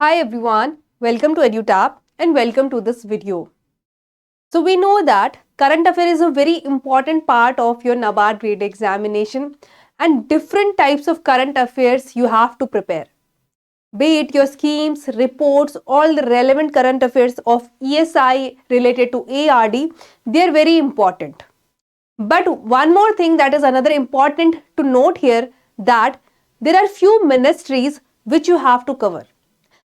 Hi everyone, welcome to EduTap and welcome to this video. So we know that current affair is a very important part of your NABARD grade examination and different types of current affairs you have to prepare. Be it your schemes, reports, all the relevant current affairs of ESI related to ARD, they are very important. But one more thing that is another important to note here that there are few ministries which you have to cover.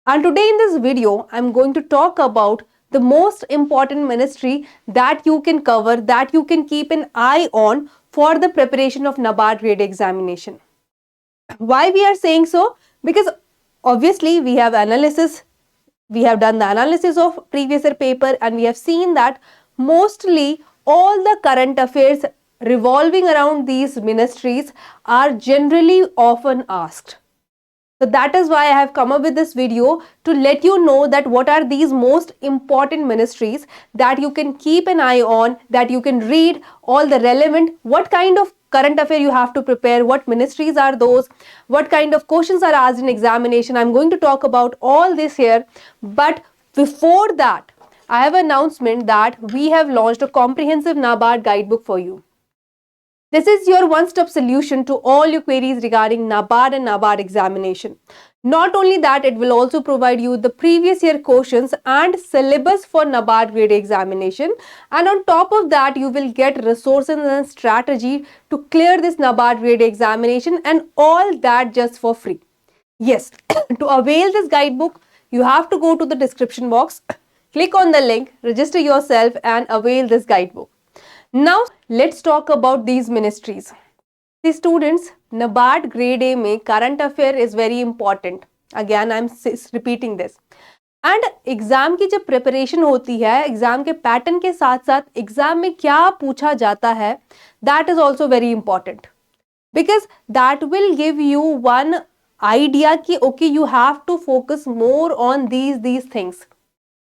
And today in this video, I'm going to talk about the most important ministry that you can cover, that you can keep an eye on for the preparation of NABARD grade examination. Why we are saying so? Because obviously we have done the analysis of previous year paper and we have seen that mostly all the current affairs revolving around these ministries are generally often asked. So that is why I have come up with this video to let you know that what are these most important ministries that you can keep an eye on, that you can read all the relevant, what kind of current affair you have to prepare, what ministries are those, what kind of questions are asked in examination. I'm going to talk about all this here. But before that, I have an announcement that we have launched a comprehensive NABARD guidebook for you. This is your one-stop solution to all your queries regarding NABARD and NABARD examination. Not only that, it will also provide you the previous year questions and syllabus for NABARD grade examination. And on top of that, you will get resources and strategy to clear this NABARD grade examination and all that just for free. Yes, to avail this guidebook, you have to go to the description box, click on the link, register yourself and avail this guidebook. Now, let's talk about these ministries. The students, NABARD Grade A में current affair is very important. Again, I'm repeating this. And exam की जब preparation होती है, exam के pattern के साथ साथ exam में क्या पूछा जाता है, that is also very important. Because that will give you one idea कि okay, you have to focus more on these things.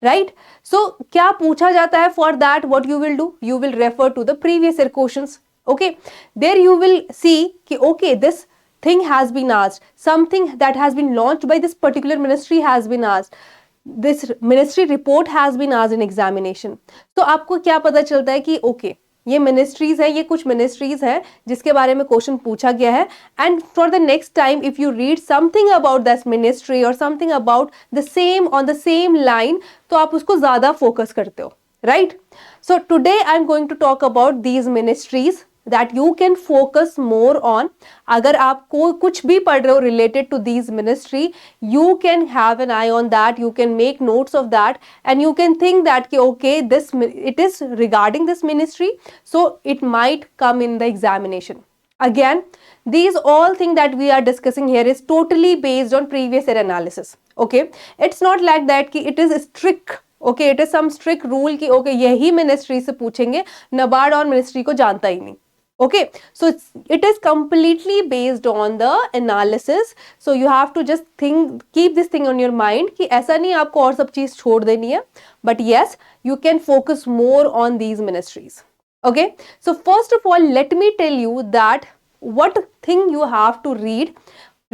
Right? So, क्या पूछा जाता है? For that, what you will do? You will refer to the previous year questions. Okay? There you will see कि okay, this thing has been asked. Something that has been launched by this particular ministry has been asked. This ministry report has been asked in examination. तो आपको क्या पता चलता है कि okay, ये ministries है, ये कुछ मिनिस्ट्रीज है जिसके बारे में क्वेश्चन पूछा गया है and for the next time if you read something about this ministry और something about the same on the same line तो आप उसको ज्यादा फोकस करते हो, right? So today I am going to talk about these ministries that you can focus more on. अगर आपको कुछ भी पढ़ रहे हो related to these ministry, you can have an eye on that, you can make notes of that and you can think that okay, it is regarding this ministry, so it might come in the examination. Again, these all things that we are discussing here is totally based on previous year analysis. Okay, it's not like that कि it is strict. Okay, it is some strict rule कि okay, यही ministry से पूछेंगे, NABARD और ministry को जानता ही नहीं. Okay, so it is completely based on the analysis. So you have to just keep this thing on your mind कि ऐसा नहीं आपको और सब चीज छोड़ देनी है. But yes, you can focus more on these ministries. Okay, so first of all, let me tell you that what thing you have to read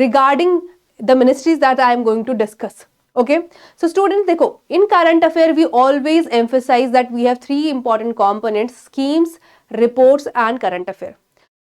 regarding the ministries that I am going to discuss. Okay, so students, देखो, in current affair we always emphasize that we have three important components: schemes, reports and current affair.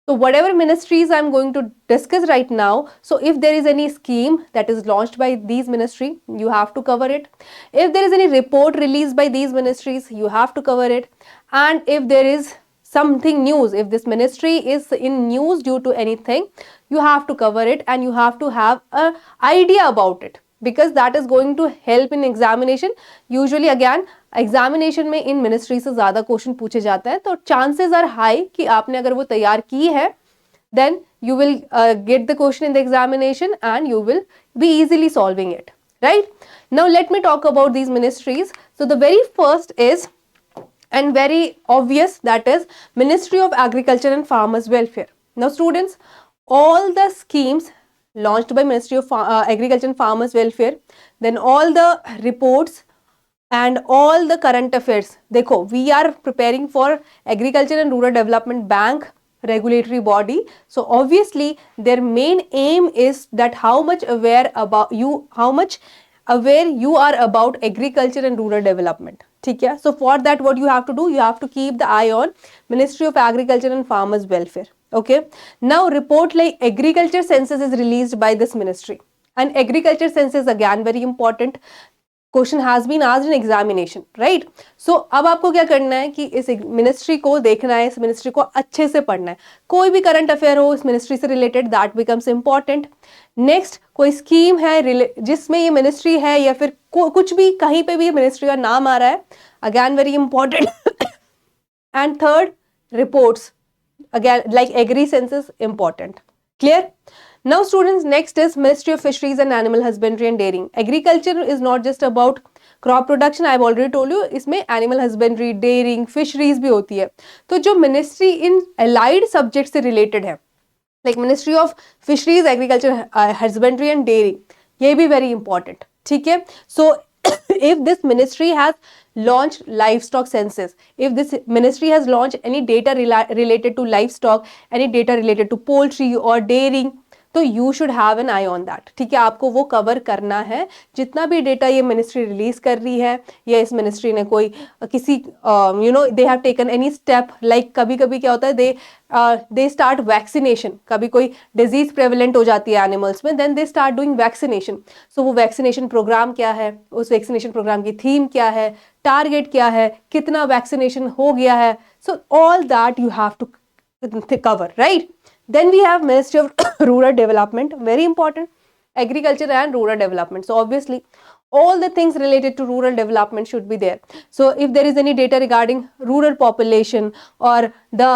So whatever ministries I'm going to discuss right now, so if there is any scheme that is launched by these ministry, you have to cover it. If there is any report released by these ministries, you have to cover it. And if there is something news, if this ministry is in news due to anything, you have to cover it and you have to have an idea about it, because that is going to help in examination. Usually again, examination में इन ministry से ज्यादा question पूछे जाता है, तो chances are high कि आपने अगर वो तैयार की है, then you will get the question in the examination and you will be easily solving it, right? Now let me talk about these ministries. So the very first is and very obvious, that is Ministry of Agriculture and Farmers Welfare. Now students, all the schemes launched by Ministry of Agriculture and Farmers Welfare, then all the reports and all the current affairs. देखो, we are preparing for Agriculture and Rural Development Bank regulatory body. So obviously their main aim is that how much aware about you, how much aware you are about agriculture and rural development. ठीक है, so for that what you have to do, you have to keep the eye on Ministry of Agriculture and Farmers Welfare. Okay, now report like agriculture census is released by this ministry, and agriculture census again very important, question has been asked in examination, right. So अब आपको क्या करना है कि इस ministry को देखना है, इस मिनिस्ट्री को अच्छे से पढ़ना है. कोई भी करंट अफेयर हो इस मिनिस्ट्री से related, that becomes important. Next, कोई स्कीम है जिसमें ये मिनिस्ट्री है या फिर कुछ भी कहीं पे भी मिनिस्ट्री का नाम आ रहा है, again very important. And third, reports again like agri census important. Clear? Now students, next is Ministry of Fisheries and Animal Husbandry and Dairying. Agriculture is not just about crop production, I have already told you, इसमें animal husbandry, dairying, fisheries भी होती है. तो जो ministry in allied subject से related है, like Ministry of Fisheries, Agriculture, Husbandry and Dairying, ये भी very important. ठीक है. So if this ministry has launched livestock census, if this ministry has launched any data related to livestock, any data related to poultry or dairying, तो you should have an I on that. ठीक है, आपको वो cover करना है. जितना भी data ये मिनिस्ट्री रिलीज कर रही है, या इस मिनिस्ट्री ने कोई किसी they have taken any step, like कभी कभी क्या होता है, दे स्टार्ट वैक्सीनेशन. कभी कोई डिजीज प्रेवलेंट हो जाती है एनिमल्स में, then they start doing vaccination. So वो वैक्सीनेशन प्रोग्राम क्या है, उस वैक्सीनेशन प्रोग्राम की थीम क्या है, टारगेट क्या है, कितना वैक्सीनेशन हो गया है. So all that you have to cover, right. Then we have Ministry of Rural Development, very important, agriculture and rural development. So obviously all the things related to rural development should be there. So if there is any data regarding rural population or the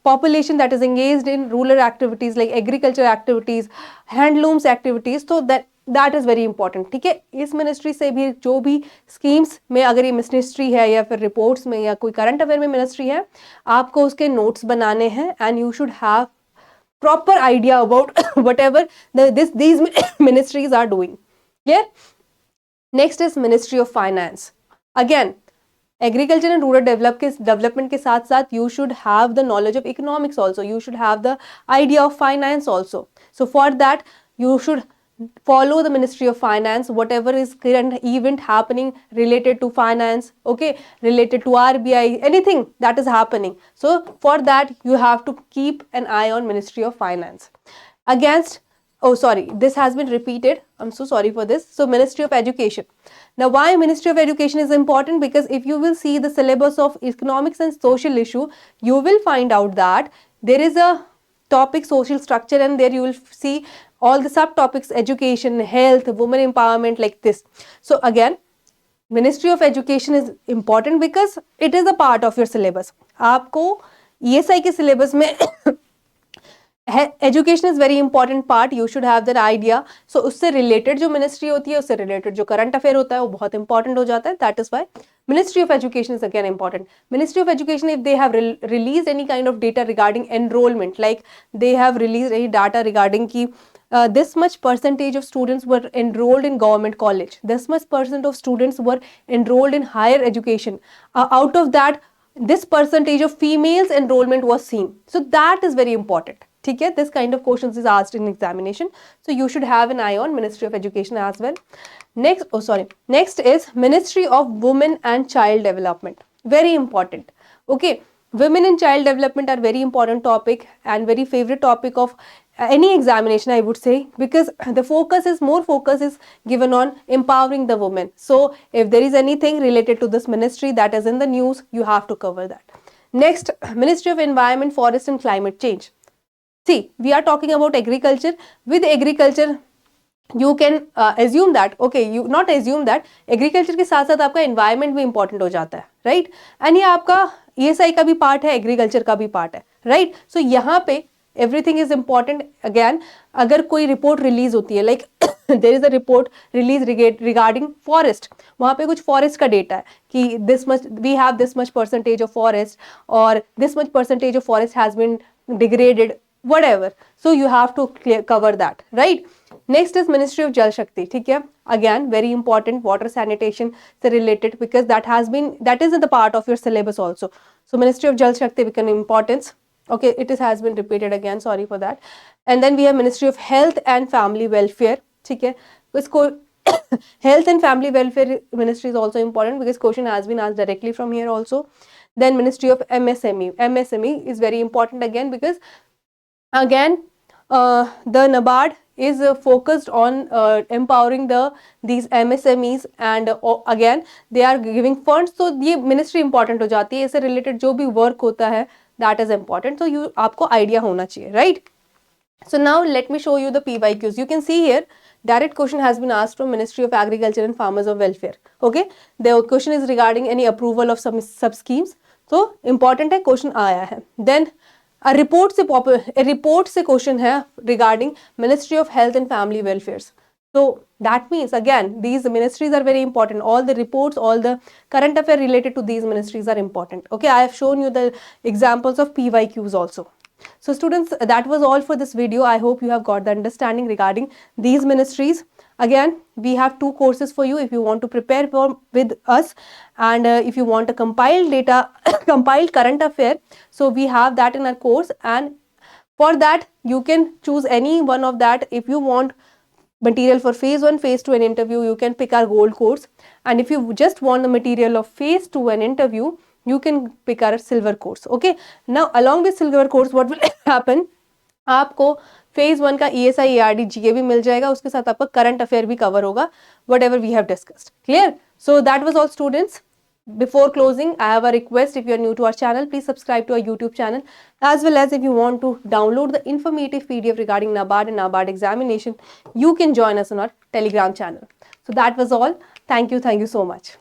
population that is engaged in rural activities like agriculture activities, handlooms activities, so that is very important. ठीक है, इस ministry से भी जो भी schemes में अगर ये मिनिस्ट्री है या फिर रिपोर्ट्स में या कोई करंट अफेयर में मिनिस्ट्री है, आपको उसके नोट्स बनाने हैं and you should have proper idea about whatever these ministries are doing. Clear? Next is Ministry of Finance. Again, agriculture and rural development के साथ साथ you should have the knowledge of economics also. You should have the idea of finance also. So for that you should follow the Ministry of Finance, whatever is current event happening related to finance, okay, related to RBI, anything that is happening. So for that you have to keep an eye on Ministry of Finance. This has been repeated, I'm so sorry for this. So Ministry of Education. Now why Ministry of Education is important? Because if you will see the syllabus of economics and social issue, you will find out that there is a topic social structure, and there you will see all the subtopics, education, health, women empowerment, like this. So again, Ministry of Education is important because it is a part of your syllabus. आपको ESI के syllabus में education is very important part, you should have that idea. So उससे related जो ministry होती है, उससे related जो current affair होता है, वो बहुत important हो जाता है. That is why Ministry of Education is again important. Ministry of Education, if they have released any kind of data regarding enrollment, like they have released any data regarding ki this much percentage of students were enrolled in government college, this much percent of students were enrolled in higher education, out of that this percentage of females enrollment was seen. So that is very important. ठीक है, this kind of questions is asked in examination, so you should have an eye on Ministry of Education as well. Next is Ministry of Women and Child Development, very important. Okay, women and child development are very important topic and very favorite topic of any examination, I would say, because the focus is given on empowering the women. So if there is anything related to this ministry that is in the news, you have to cover that. Next, Ministry of Environment, Forest and Climate Change. See, we are talking about agriculture. With agriculture, you can assume that, okay, you not assume that agriculture के साथ साथ आपका environment भी important हो जाता है, right? And ये आपका ESI का भी part है, agriculture का भी part है, right? So यहाँ पे everything is important. Again, अगर कोई report release होती है, like there is a report release regarding forest, वहाँ पे कुछ forest का data है कि this much we have this much percentage of forest, or this much percentage of forest has been degraded, whatever. So you have to cover that, right? Next is Ministry of Jal Shakti. ठीक है, again very important, water sanitation से related, because that is in the part of your syllabus also. So Ministry of Jal Shakti become importance. Okay, has been repeated again, sorry for that. And then we have Ministry of Health and Family Welfare. ठीक है, इसको Health and Family Welfare Ministry is also important because question has been asked directly from here also. Then Ministry of MSME. MSME is very important again because again the NABARD is focused on empowering these MSMEs and again they are giving funds. So ये ministry important हो जाती है, इससे related जो भी work होता है that is important. So you आपको idea होना चाहिए, right? So now let me show you the PYQs. You can see here direct question has been asked from Ministry of Agriculture and Farmers of Welfare. Okay, the question is regarding any approval of some sub schemes. So important है, question आया है. Then a report से question है regarding Ministry of Health and Family Welfares. So that means again these ministries are very important. All the reports, all the current affair related to these ministries are important. Okay, I have shown you the examples of PYQs also. So students, that was all for this video. I hope you have got the understanding regarding these ministries. Again, we have 2 courses for you if you want to prepare with us, and if you want a compiled data, compiled current affair. So we have that in our course, and for that you can choose any one of that. If you want material for phase 1, phase 2 and interview, you can pick our gold course, and if you just want the material of phase 2 and interview, you can pick our silver course. Okay, now along with silver course what will happen, आपको phase 1 का ESI ERD GK भी मिल जाएगा, उसके साथ आपका current affair भी cover होगा, whatever we have discussed. Clear? So that was all students. Before closing, I have a request. If you are new to our channel, please subscribe to our YouTube channel, as well as if you want to download the informative PDF regarding NABARD and NABARD examination, you can join us on our Telegram channel. So that was all. Thank you so much.